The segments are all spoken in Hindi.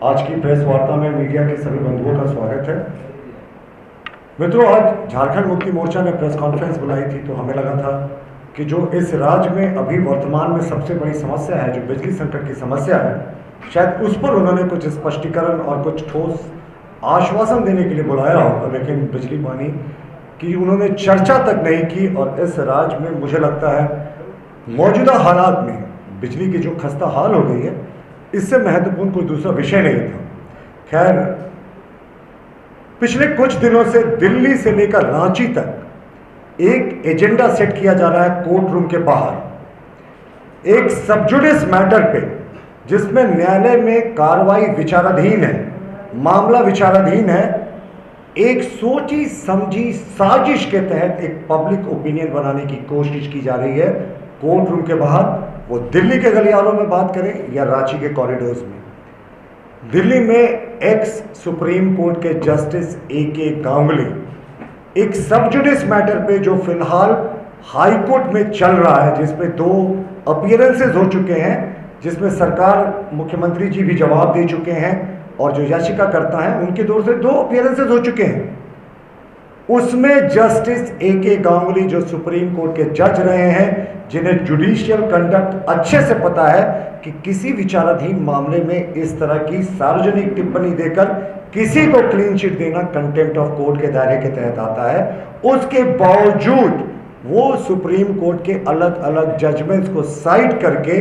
आज की प्रेस वार्ता में मीडिया के सभी बंधुओं का स्वागत है। मित्रों, आज झारखंड मुक्ति मोर्चा ने प्रेस कॉन्फ्रेंस बुलाई थी तो हमें लगा था कि जो इस राज्य में अभी वर्तमान में सबसे बड़ी समस्या है, जो बिजली संकट की समस्या है, शायद उस पर उन्होंने कुछ स्पष्टीकरण और कुछ ठोस आश्वासन देने के लिए बुलाया होगा, लेकिन बिजली पानी की उन्होंने चर्चा तक नहीं की। और इस राज्य में मुझे लगता है मौजूदा हालात में बिजली की जो खस्ता हाल हो गई है, इससे महत्वपूर्ण कोई दूसरा विषय नहीं था। खैर, पिछले कुछ दिनों से दिल्ली से लेकर रांची तक एक एजेंडा सेट किया जा रहा है कोर्ट रूम के बाहर, एक सबजुडिस मैटर पे, जिसमें न्यायालय में कार्रवाई विचाराधीन है, मामला विचाराधीन है। एक सोची समझी साजिश के तहत एक पब्लिक ओपिनियन बनाने की कोशिश की जा रही है कोर्ट रूम के बाहर। वो दिल्ली के गलियारों में बात करें या रांची के कॉरिडोर्स में। दिल्ली में एक्स सुप्रीम कोर्ट के जस्टिस ए.के. गांगुली एक सबजुडिस मैटर पे, जो फिलहाल हाई कोर्ट में चल रहा है, जिसपे 2 अपीयरेंसेस हो चुके हैं, जिसमें सरकार, मुख्यमंत्री जी भी जवाब दे चुके हैं और जो याचिकाकर्ता हैं उनके दौर से 2 अपीयरेंसेस हो चुके हैं। उसमें जस्टिस ए.के. गांगुली, जो सुप्रीम कोर्ट के जज रहे हैं, जिन्हें जुडिशियल कंडक्ट अच्छे से पता है कि किसी विचाराधीन मामले में इस तरह की सार्वजनिक टिप्पणी देकर किसी को क्लीन चिट देना कंटेम्प्ट ऑफ कोर्ट के दायरे के तहत आता है, उसके बावजूद वो सुप्रीम कोर्ट के अलग अलग जजमेंट्स को साइट करके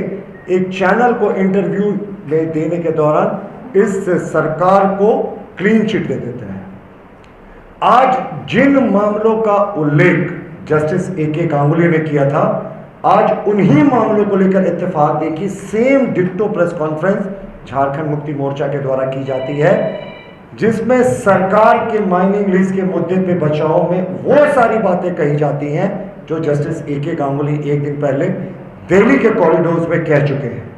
एक चैनल को इंटरव्यू में देने के दौरान इस सरकार को क्लीन चिट दे देते हैं। आज जिन मामलों का उल्लेख जस्टिस ए.के. गांगुली ने किया था, आज उन्हीं मामलों को लेकर इत्तेफाक देखिए same ditto press conference Jharkhand Mukti Morcha के द्वारा की जाती है, जिसमें सरकार के माइनिंग लीज के मुद्दे पे बचाव में वो सारी बातें कही जाती हैं जो जस्टिस ए.के. गांगुली एक दिन पहले दिल्ली के कॉरिडोर्स में कह चुके हैं।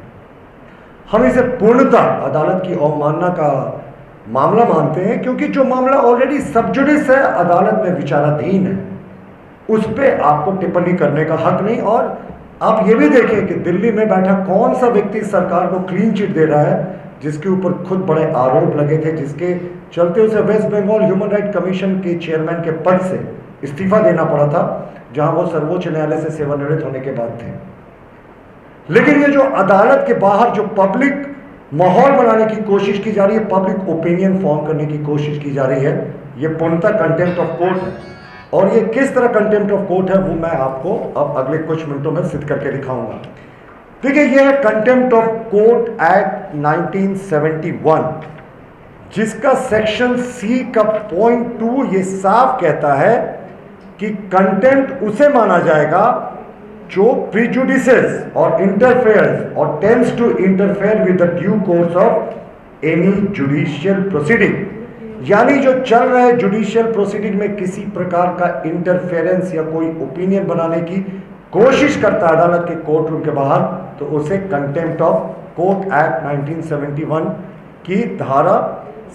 हम इसे पूर्णतः अदालत की अवमानना का मामला मानते हैं, क्योंकि जो मामला ऑलरेडी सबजुडिस है, अदालत में विचाराधीन है, उस पर आपको टिप्पणी करने का हक नहीं। और आप ये भी देखें कि दिल्ली में बैठा कौन सा व्यक्ति सरकार को क्लीन चिट दे रहा है, जिसके ऊपर खुद बड़े आरोप लगे थे, जिसके चलते उसे West Bengal human right commission के चेयरमैन के पद से इस्तीफा देना पड़ा था, जहां वो सर्वोच्च न्यायालय से सेवानिवृत्त होने के बाद थे। लेकिन ये जो अदालत के बाहर जो पब्लिक माहौल बनाने की कोशिश की जा रही है, पब्लिक ओपिनियन फॉर्म करने की कोशिश की जा रही है, ये पूर्णतः कंटेम्प्ट ऑफ कोर्ट है। और ये किस तरह कंटेम्प्ट ऑफ कोर्ट है, वो मैं आपको अब अगले कुछ मिनटों में सिद्ध करके दिखाऊंगा। देखिए, ये है कंटेम्प्ट ऑफ कोर्ट एक्ट 1971, जिसका सेक्शन सी का पॉइंट 2 ये साफ कहता है कि कंटेम्प्ट उसे माना जाएगा जो प्रीजुडिसेस और इंटरफेयर्स और tends to interfere with the due course of any judicial proceeding, यानी जो चल रहे जुडिशियल प्रोसीडिंग में किसी प्रकार का इंटरफेरेंस या कोई ओपिनियन बनाने की कोशिश करता है अदालत के कोर्ट रूम के बाहर, तो उसे कंटेम्प्ट ऑफ कोर्ट एक्ट 1971 की धारा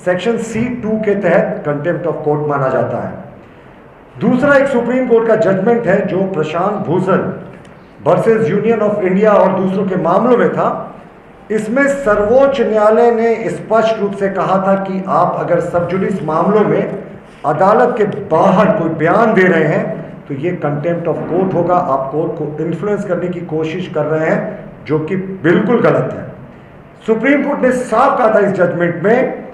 सेक्शन C2 के तहत कंटेम्प्ट ऑफ कोर्ट माना जाता है। दूसरा एक सुप्रीम कोर्ट का जजमेंट है जो Prashant Bhushan versus union of India और दूसरों के मामलों में था। इसमें सर्वोच्च न्यायालय ने स्पष्ट रूप से कहा था कि आप अगर सबजुडिस मामलों में अदालत के बाहर कोई बयान दे रहे हैं तो ये कंटेम्प्ट ऑफ कोर्ट होगा। आप कोर्ट को इन्फ्लुएंस करने की कोशिश कर रहे हैं, जो कि बिल्कुल गलत है। सुप्रीम कोर्ट ने साफ कहा था इस जजमेंट में,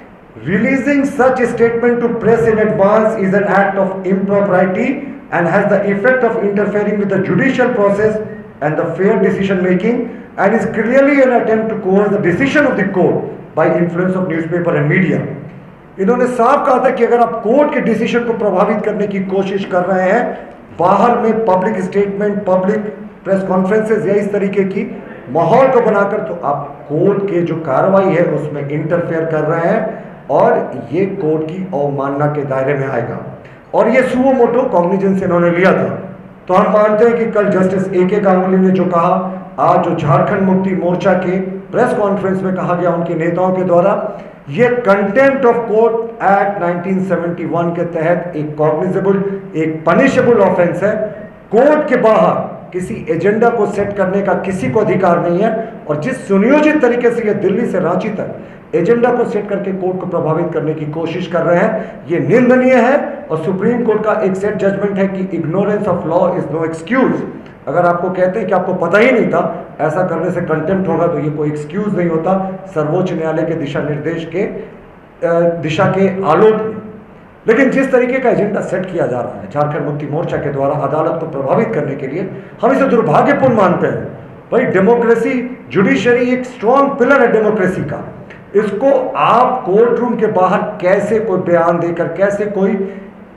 releasing such statement to press in advance is an act of impropriety and has the effect of interfering with the judicial process and the fair decision making and is clearly an attempt to coerce the decision of the court by influence of newspaper and media। इन्होंने साफ कहा था कि अगर आप कोर्ट के डिसीजन को प्रभावित करने की कोशिश कर रहे हैं, बाहर में public statement, public press conferences या इस तरीके की माहौल को बनाकर, तो आप कोर्ट के जो कार्रवाई है उसमें इंटरफेयर कर रहे हैं और ये कोर्ट की अवमानना के दायरे में आएगा। और ये सुओ मोटो कॉग्निजेंस इन्होंने लिया था। तो हम मानते हैं कि कल जस्टिस ए.के. गांगुली ने जो कहा, आज जो झारखंड मुक्ति मोर्चा के प्रेस कॉन्फ्रेंस में कहा गया उनके नेताओं के द्वारा, ये कंटेम्प्ट ऑफ कोर्ट एक्ट 1971 के तहत एक कॉग्निजेबल, एक पनिशेबल ऑफेंस है। कोर्ट के बाहर किसी एजेंडा को सेट करने का किसी को अधिकार नहीं है। और जिस सुनियोजित तरीके से ये दिल्ली से रांची तक एजेंडा को सेट करके कोर्ट को प्रभावित करने की कोशिश कर रहे हैं। ये निंदनीय है और सुप्रीम कोर्ट का एक सेट जजमेंट है कि ignorance of law is no excuse. अगर आपको कहते हैं कि आपको पता ही नहीं था, ऐसा करने से कंटेम्प्ट होगा, तो ये कोई एक्सक्यूज नहीं होता सर्वोच्च न्यायालय के दिशा निर्देश के दिशा के आलोक में। लेकिन जिस तरीके का एजेंडा सेट किया जा रहा है झारखंड मुक्ति मोर्चा के द्वारा अदालत को प्रभावित करने के लिए, हम इसे दुर्भाग्यपूर्ण मानते हैं। भाई डेमोक्रेसी, जुडिशरी एक स्ट्रॉन्ग पिलर है डेमोक्रेसी का। इसको आप कोर्ट रूम के बाहर कैसे कोई बयान देकर, कैसे कोई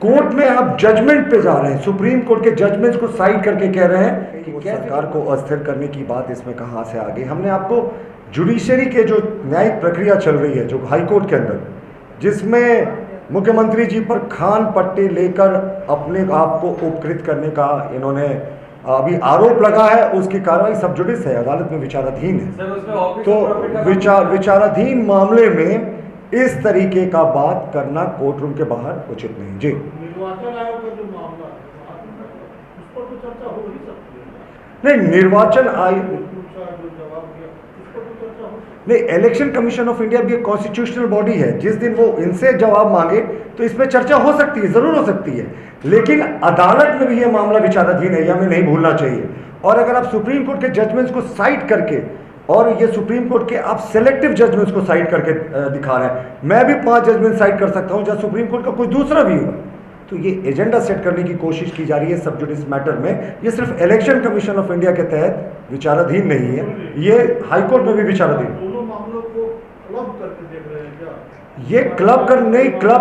कोर्ट में आप जजमेंट पे जा रहे हैं, सुप्रीम कोर्ट के जजमेंट्स को साइड करके कह रहे हैं कि सरकार को अस्थिर करने की बात इसमें कहां से आ गई। हमने आपको जुडिशरी के जो न्यायिक प्रक्रिया चल रही है जो हाईकोर्ट के अंदर, जिसमें मुख्यमंत्री जी पर खान पट्टे लेकर अपने आप को उपकृत करने का इन्होंने अभी आरोप लगा है, उसकी कार्रवाई सब जुडिस है, अदालत में विचाराधीन है। तो विचाराधीन मामले में इस तरीके का बात करना कोर्ट रूम के बाहर उचित नहीं। जी, निर्वाचन आयोग का जो मामला है उस पर तो चर्चा हो ही सकती है। नहीं, निर्वाचन आयोग नहीं, इलेक्शन कमीशन ऑफ इंडिया भी एक कॉन्स्टिट्यूशनल बॉडी है। जिस दिन वो इनसे जवाब मांगे तो इस पर चर्चा हो सकती है, जरूर हो सकती है, लेकिन अदालत में भी ये मामला विचाराधीन है, ये हमें नहीं भूलना चाहिए। और अगर आप सुप्रीम कोर्ट के जजमेंट्स को साइड करके, और ये सुप्रीम कोर्ट के आप सेलेक्टिव जजमेंट्स को साइड करके दिखा रहे हैं, मैं भी 5 जजमेंट साइड कर सकता हूं जहां सुप्रीम कोर्ट का कोई दूसरा व्यू है, तो ये एजेंडा सेट करने की कोशिश की जा रही है सब जुडिस मैटर में। ये सिर्फ इलेक्शन कमीशन ऑफ इंडिया के तहत विचाराधीन नहीं है, ये हाईकोर्ट में भी विचाराधीन। दोनों मामलों को क्लब करके देख रहे हैं क्या? ये क्लब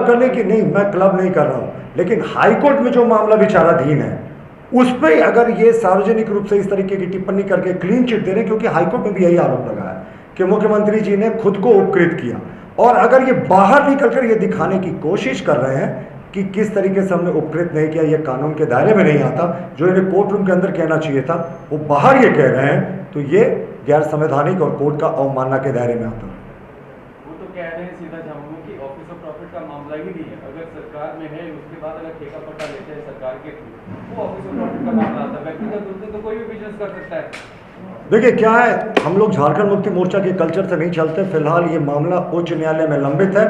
करने की नहीं, मैं क्लब नहीं कर रहा हूं, लेकिन हाईकोर्ट में जो मामला विचाराधीन है उस पर अगर ये सार्वजनिक रूप से इस तरीके की टिप्पणी करके क्लीन चिट दे रहे हैं, क्योंकि हाईकोर्ट में भी यही आरोप लगा है कि मुख्यमंत्री जी ने खुद को उपकृत किया, और अगर ये बाहर निकलकर ये दिखाने की कोशिश कर रहे हैं कि किस तरीके से हमने उपकृत नहीं किया, ये कानून के दायरे में नहीं आता, जो इन्हें कोर्ट रूम के अंदर कहना चाहिए था वो बाहर ये कह रहे हैं, तो ये गैर संवैधानिक और कोर्ट का अवमानना के दायरे में आता है। वो तो कह रहे हैं सीधा जाऊंगा कि ऑफिस ऑफ प्रॉफिट का मामला ही नहीं है, अगर सरकार में है उसके बाद अगर ठेका पट्टा लेते हैं सरकार के थ्रू, वो ऑफिस ऑफ प्रॉफिट का मामला आता है। व्यक्तिगत रूप से तो कोई भी बिजनेस कर सकता है। देखिए क्या है, हम लोग झारखंड मुक्ति मोर्चा के कल्चर से नहीं चलते। फिलहाल ये मामला उच्च न्यायालय में लंबित है।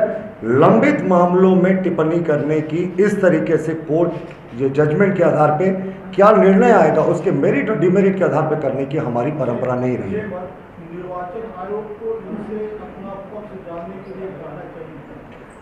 लंबित मामलों में टिप्पणी करने की इस तरीके से कोर्ट ये जजमेंट के आधार पे क्या निर्णय आएगा, उसके मेरिट और डिमेरिट के आधार पे करने की हमारी परंपरा नहीं रही। निर्वाचन आयोग को इनसे अपना पक्ष जानने के लिए कहना चाहिए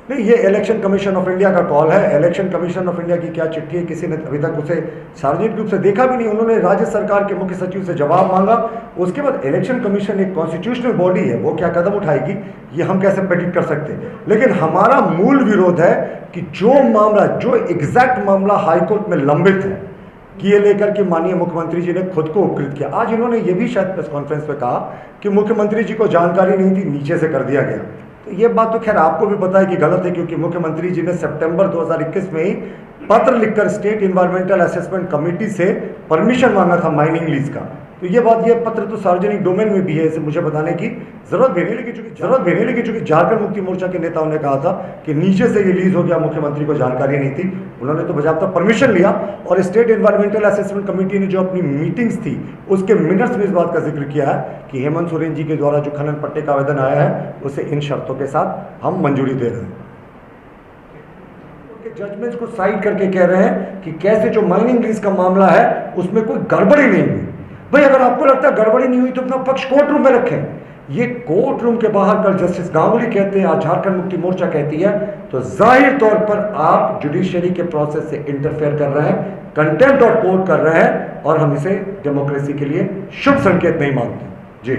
नहीं, ये इलेक्शन कमीशन ऑफ इंडिया का कॉल है। इलेक्शन कमीशन ऑफ इंडिया की क्या चिट्ठी है, किसी ने अभी तक उसे सार्वजनिक रूप से देखा भी नहीं। उन्होंने राज्य सरकार के मुख्य सचिव से जवाब मांगा, उसके बाद इलेक्शन कमीशन एक कॉन्स्टिट्यूशनल बॉडी है, वो क्या कदम उठाएगी ये हम कैसे प्रेडिक्ट कर सकते हैं। लेकिन हमारा मूल विरोध है कि जो मामला, जो एग्जैक्ट मामला हाईकोर्ट में लंबित है कि ये लेकर कि माननीय मुख्यमंत्री जी ने खुद को उपकृत किया, आज इन्होंने ये भी शायद प्रेस कॉन्फ्रेंस में कहा कि मुख्यमंत्री जी को जानकारी नहीं थी, नीचे से कर दिया गया। तो ये बात तो खैर आपको भी पता है कि गलत है, क्योंकि मुख्यमंत्री जी ने सितंबर 2021 में ही पत्र लिखकर स्टेट इन्वायरमेंटल असेसमेंट कमेटी से परमिशन मांगा था माइनिंग लीज का। तो ये बात, ये पत्र तो सार्वजनिक डोमेन में भी है, इसे मुझे बताने की जरूरत भी नहीं, लेकिन चूंकि झारखंड मुक्ति मोर्चा के नेताओं ने कहा था कि नीचे से ये लीज हो गया, मुख्यमंत्री को जानकारी नहीं थी, उन्होंने तो बजाबता परमिशन लिया। और स्टेट इन्वायरमेंटल असेसमेंट कमेटी ने जो अपनी मीटिंग्स थी उसके मिनट्स में इस बात का जिक्र किया है कि हेमंत सोरेन जी के द्वारा जो खनन पट्टे का आवेदन आया है उसे इन शर्तों के साथ हम मंजूरी दे रहे हैं। जजमेंट्स को साइड करके कह रहे हैं कि कैसे जो माइनिंग लीज का मामला है उसमें कोई गड़बड़ी नहीं हुई। भाई अगर आपको लगता है गड़बड़ी नहीं हुई तो अपना पक्ष कोर्ट रूम में रखें। ये कोर्ट रूम के बाहर कल जस्टिस गांगुली कहते हैं, आज झारखंड मुक्ति मोर्चा कहती है, तो जाहिर तौर पर आप जुडिशरी के प्रोसेस से इंटरफेयर कर रहे हैं, कंटेम्प्ट ऑफ कोर्ट कर रहे हैं, और हम इसे डेमोक्रेसी के लिए शुभ संकेत नहीं मानते। जी।